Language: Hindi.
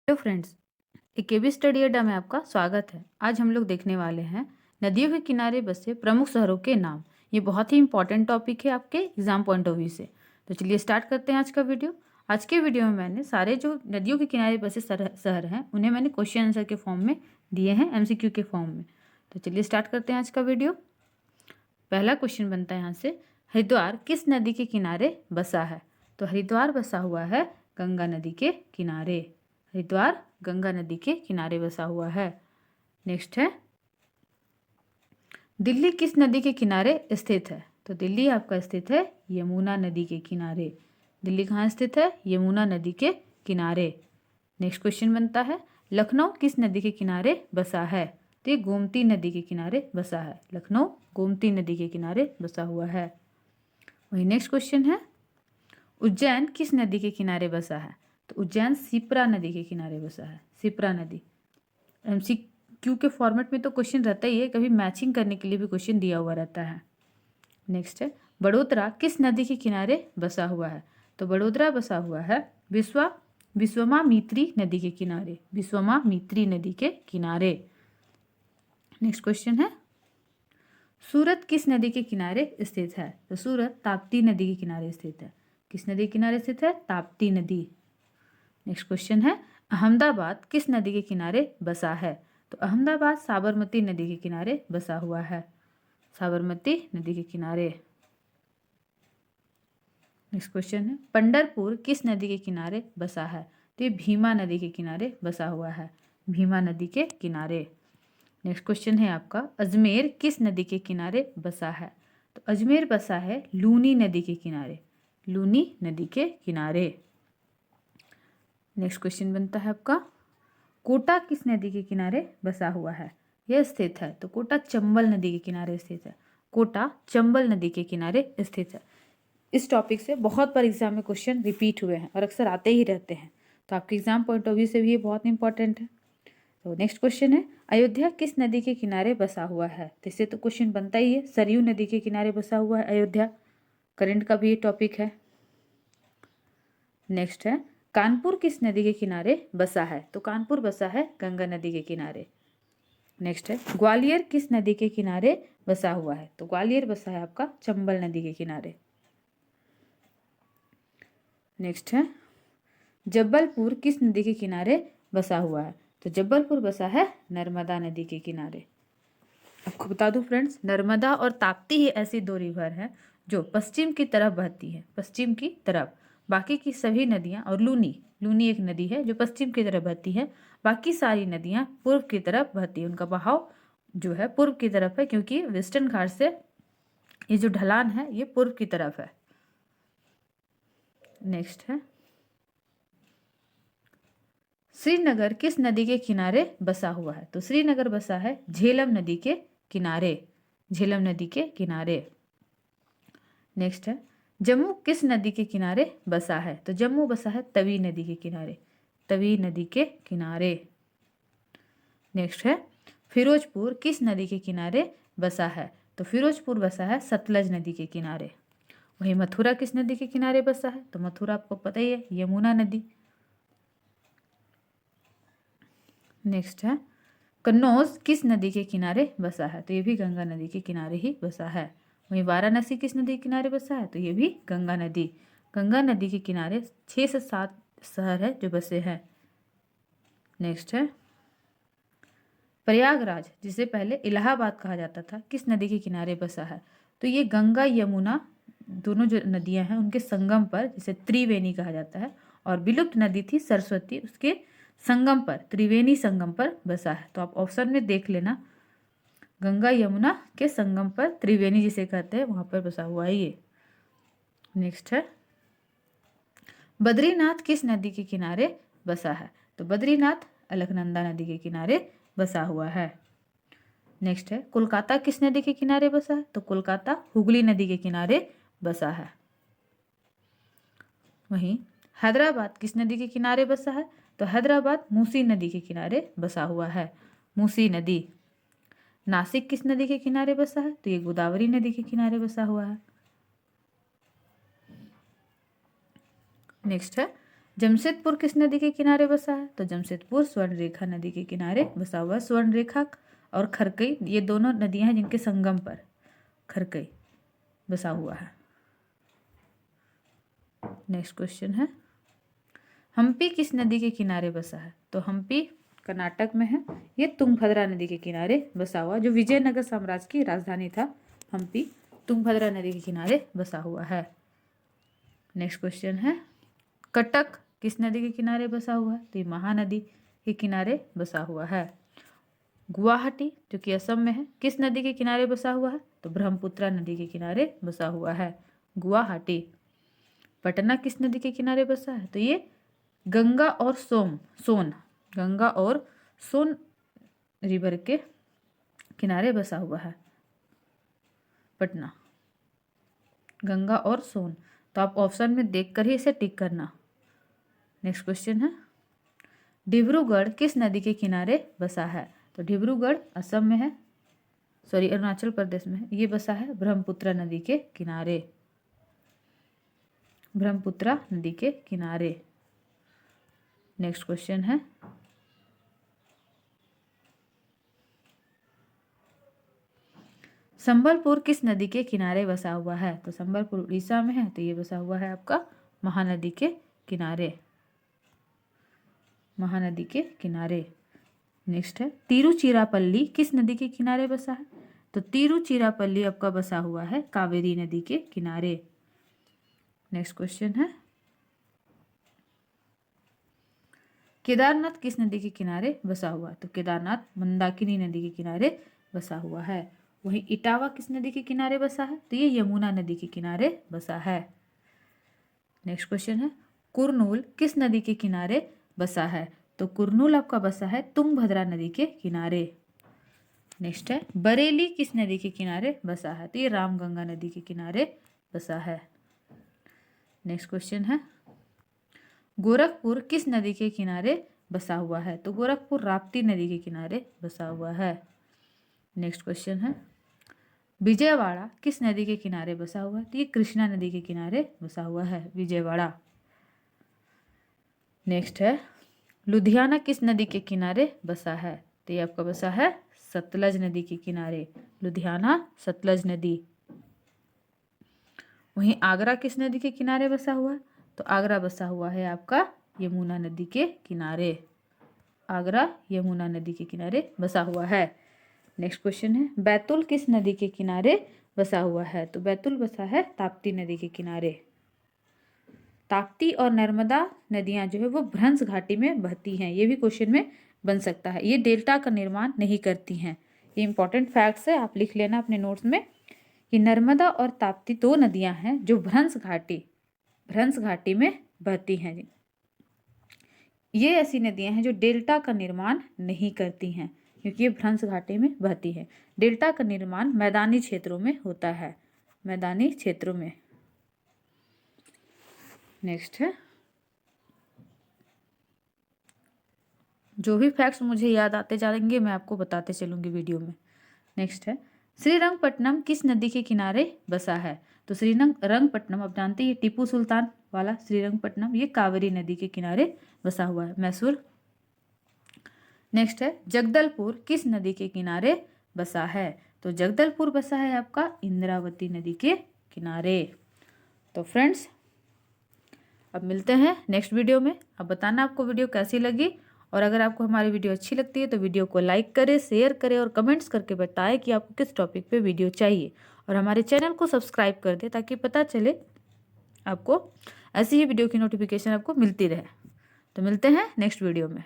हेलो फ्रेंड्स, केबी स्टडी अड्डा में आपका स्वागत है। आज हम लोग देखने वाले हैं नदियों के किनारे बसे प्रमुख शहरों के नाम। ये बहुत ही इंपॉर्टेंट टॉपिक है आपके एग्जाम पॉइंट ऑफ व्यू से। तो चलिए स्टार्ट करते हैं आज का वीडियो। आज के वीडियो में मैंने सारे जो नदियों के किनारे बसे शहर हैं उन्हें मैंने क्वेश्चन आंसर के फॉर्म में दिए हैं, एमसीक्यू के फॉर्म में। तो चलिए स्टार्ट करते हैं आज का वीडियो। पहला क्वेश्चन बनता है यहाँ से, हरिद्वार किस नदी के किनारे बसा है? तो हरिद्वार बसा हुआ है गंगा नदी के किनारे। हरिद्वार गंगा नदी के किनारे बसा हुआ है। नेक्स्ट है, दिल्ली किस नदी के किनारे स्थित है? तो दिल्ली आपका स्थित है यमुना नदी के किनारे। दिल्ली कहाँ स्थित है? यमुना नदी के किनारे। नेक्स्ट क्वेश्चन बनता है, लखनऊ किस नदी के किनारे बसा है? तो ये गोमती नदी के किनारे बसा है। लखनऊ गोमती नदी के किनारे बसा हुआ है। वही नेक्स्ट क्वेश्चन है, उज्जैन किस नदी के किनारे बसा है? तो उज्जैन शिप्रा नदी के किनारे बसा है। शिप्रा नदी। एमसीक्यू के फॉर्मेट में तो क्वेश्चन रहता ही है, कभी मैचिंग करने के लिए भी क्वेश्चन दिया हुआ रहता है। नेक्स्ट है, बड़ोदरा किस नदी के किनारे बसा हुआ है? तो बड़ोदरा बसा हुआ है विश्वामित्री नदी के किनारे। विश्वामित्री नदी के किनारे। नेक्स्ट क्वेश्चन है, सूरत किस नदी के किनारे स्थित है? तो सूरत ताप्ती नदी के किनारे स्थित है। किस नदी के किनारे स्थित है? ताप्ती नदी। नेक्स्ट क्वेश्चन है, अहमदाबाद किस नदी के किनारे बसा है? तो अहमदाबाद साबरमती नदी के किनारे बसा हुआ है। साबरमती नदी के किनारे। नेक्स्ट क्वेश्चन है, पंढरपुर किस नदी के किनारे बसा है? तो ये भीमा नदी के किनारे बसा हुआ है। भीमा नदी के किनारे। नेक्स्ट क्वेश्चन है आपका, अजमेर किस नदी के किनारे बसा है? तो अजमेर बसा है लूनी नदी के किनारे। लूनी नदी के किनारे। नेक्स्ट क्वेश्चन बनता है आपका, कोटा किस नदी के किनारे बसा हुआ है? यह स्थित है, तो कोटा चंबल नदी के किनारे स्थित है। कोटा चंबल नदी के किनारे स्थित है। इस टॉपिक से बहुत बार एग्जाम में क्वेश्चन रिपीट हुए हैं और अक्सर आते ही रहते हैं, तो आपके एग्जाम पॉइंट ऑफ व्यू से भी ये बहुत इंपॉर्टेंट है। तो नेक्स्ट क्वेश्चन है, अयोध्या किस नदी के किनारे बसा हुआ है? तो इससे तो क्वेश्चन बनता ही है, सरयू नदी के किनारे बसा हुआ है अयोध्या। करंट का भी ये टॉपिक है। नेक्स्ट है, कानपुर किस नदी के किनारे बसा है? तो कानपुर बसा है गंगा नदी के किनारे। नेक्स्ट है, ग्वालियर किस नदी के किनारे बसा हुआ है? तो ग्वालियर बसा है आपका चंबल नदी के किनारे। नेक्स्ट है, जबलपुर किस नदी के किनारे बसा हुआ है? तो जबलपुर बसा है नर्मदा नदी के किनारे। आपको बता दूं फ्रेंड्स, नर्मदा और ताप्ती ही ऐसी दो रिवर हैं जो पश्चिम की तरफ बहती है। पश्चिम की तरफ। बाकी की सभी नदियां, और लूनी लूनी एक नदी है जो पश्चिम की तरफ बहती है। बाकी सारी नदियां पूर्व की तरफ बहती है। उनका बहाव जो है पूर्व की तरफ है, क्योंकि वेस्टर्न घाट से ये जो ढलान है ये पूर्व की तरफ है। नेक्स्ट है, श्रीनगर किस नदी के किनारे बसा हुआ है? तो श्रीनगर बसा है झेलम नदी के किनारे। झेलम नदी के किनारे। नेक्स्ट है, जम्मू किस नदी के किनारे बसा है? तो जम्मू बसा है तवी नदी के किनारे। तवी नदी के किनारे। नेक्स्ट है, फिरोजपुर किस नदी के किनारे बसा है? तो फिरोजपुर बसा है सतलज नदी के किनारे। वही मथुरा किस नदी के किनारे बसा है? तो मथुरा आपको पता ही है, यमुना नदी। नेक्स्ट है, कन्नौज किस नदी के किनारे बसा है? तो ये भी गंगा नदी के किनारे ही बसा है। वहीं वाराणसी किस नदी के किनारे बसा है? तो ये भी गंगा नदी। गंगा नदी के किनारे 6 से 7 शहर है जो बसे हैं। नेक्स्ट है, प्रयागराज जिसे पहले इलाहाबाद कहा जाता था, किस नदी के किनारे बसा है? तो ये गंगा यमुना दोनों जो नदियां हैं उनके संगम पर, जिसे त्रिवेणी कहा जाता है, और विलुप्त नदी थी सरस्वती, उसके संगम पर, त्रिवेणी संगम पर बसा है। तो आप ऑप्शन में देख लेना, गंगा यमुना के संगम पर त्रिवेणी जिसे कहते हैं वहां पर बसा हुआ है ये। नेक्स्ट है, बद्रीनाथ किस नदी के किनारे बसा है? तो बद्रीनाथ अलकनंदा नदी के किनारे बसा हुआ है। नेक्स्ट है, कोलकाता किस नदी के किनारे बसा है? तो कोलकाता हुगली नदी के किनारे बसा है। वहीं हैदराबाद किस नदी के किनारे बसा है? तो हैदराबाद मूसी नदी के किनारे बसा हुआ है। मूसी नदी। नासिक किस नदी के किनारे बसा है? तो ये गोदावरी नदी के किनारे बसा हुआ है। नेक्स्ट है, जमशेदपुर किस नदी के किनारे बसा है? तो जमशेदपुर स्वर्णरेखा नदी के किनारे बसा हुआ है। स्वर्णरेखा और खरकई ये दोनों नदियां हैं जिनके संगम पर खरकई बसा हुआ है। नेक्स्ट क्वेश्चन है, हम्पी किस नदी के किनारे बसा है? तो हम्पी कर्नाटक में है। ये तुंगभद्रा नदी के किनारे बसा हुआ, जो विजयनगर साम्राज्य की राजधानी था हम्पी तुंगभद्रा नदी के किनारे बसा हुआ है। नेक्स्ट क्वेश्चन है, कटक किस नदी के किनारे बसा हुआ है? तो ये महानदी के किनारे बसा हुआ है। गुवाहाटी जो कि असम में है किस नदी के किनारे बसा हुआ है? तो ब्रह्मपुत्रा नदी के किनारे बसा हुआ है गुवाहाटी। पटना किस नदी के किनारे बसा है? तो ये गंगा और गंगा और सोन रिवर के किनारे बसा हुआ है पटना, गंगा और सोन। तो आप ऑप्शन में देखकर ही इसे टिक करना। नेक्स्ट क्वेश्चन है, डिब्रूगढ़ किस नदी के किनारे बसा है? तो डिब्रूगढ़ असम में है, अरुणाचल प्रदेश में है। ये बसा है ब्रह्मपुत्रा नदी के किनारे, ब्रह्मपुत्रा नदी के किनारे। नेक्स्ट क्वेश्चन है, संबलपुर किस नदी के किनारे बसा हुआ है? तो संबलपुर उड़ीसा में है, तो ये बसा हुआ है आपका महानदी के किनारे, महानदी के किनारे। नेक्स्ट है, तिरुचिरापल्ली किस नदी के किनारे बसा है? तो तिरुचिरापल्ली आपका बसा हुआ है कावेरी नदी के किनारे। नेक्स्ट क्वेश्चन है, केदारनाथ किस नदी के किनारे बसा हुआ है? तो केदारनाथ मंदाकिनी नदी के किनारे बसा हुआ है। वहीं इटावा किस नदी के किनारे बसा है? तो ये यमुना नदी के किनारे बसा है। नेक्स्ट क्वेश्चन है, कुरनूल किस नदी के किनारे बसा है? तो कुरनूल आपका बसा है तुंगभद्रा नदी के किनारे। नेक्स्ट है, बरेली किस नदी के किनारे बसा है? तो ये रामगंगा नदी के किनारे बसा है। नेक्स्ट क्वेश्चन है, गोरखपुर किस नदी के किनारे बसा हुआ है? तो गोरखपुर राप्ती नदी के किनारे बसा हुआ है। नेक्स्ट क्वेश्चन है, विजयवाड़ा किस नदी के किनारे बसा हुआ है? तो ये कृष्णा नदी के किनारे बसा हुआ है विजयवाड़ा। नेक्स्ट है, लुधियाना किस नदी के किनारे बसा है? तो ये आपका बसा है सतलज नदी के किनारे, लुधियाना सतलज नदी। वहीं आगरा किस नदी के किनारे बसा हुआ है? तो आगरा बसा हुआ है आपका यमुना नदी के किनारे, आगरा यमुना नदी के किनारे बसा हुआ है। नेक्स्ट क्वेश्चन है, बैतूल किस नदी के किनारे बसा हुआ है? तो बैतूल बसा है ताप्ती नदी के किनारे। ताप्ती और नर्मदा नदियां जो है वो भ्रंश घाटी में बहती हैं, ये भी क्वेश्चन में बन सकता है। ये डेल्टा का निर्माण नहीं करती हैं, ये इंपॉर्टेंट फैक्ट्स है, आप लिख लेना अपने नोट्स में कि नर्मदा और ताप्ती दो नदियां हैं जो भ्रंश घाटी में बहती हैं। ये ऐसी नदियां हैं जो डेल्टा का निर्माण नहीं करती हैं क्योंकि ये भ्रंश घाटी में बहती है। डेल्टा का निर्माण मैदानी क्षेत्रों में होता है, मैदानी क्षेत्रों में। नेक्स्ट है, जो भी फैक्ट्स मुझे याद आते जाएंगे मैं आपको बताते चलूंगी वीडियो में। नेक्स्ट है, श्रीरंगपट्टनम किस नदी के किनारे बसा है? तो श्रीरंगपट्टनम आप जानते हैं टीपू सुल्तान वाला श्रीरंगपट्टनम, ये कावेरी नदी के किनारे बसा हुआ है, मैसूर। नेक्स्ट है, जगदलपुर किस नदी के किनारे बसा है? तो जगदलपुर बसा है आपका इंद्रावती नदी के किनारे। तो फ्रेंड्स अब मिलते हैं नेक्स्ट वीडियो में। अब बताना आपको वीडियो कैसी लगी, और अगर आपको हमारी वीडियो अच्छी लगती है तो वीडियो को लाइक करें, शेयर करें और कमेंट्स करके बताएं कि आपको किस टॉपिक पे वीडियो चाहिए, और हमारे चैनल को सब्सक्राइब कर दें ताकि पता चले आपको ऐसी ही वीडियो की नोटिफिकेशन आपको मिलती रहे। तो मिलते हैं नेक्स्ट वीडियो में।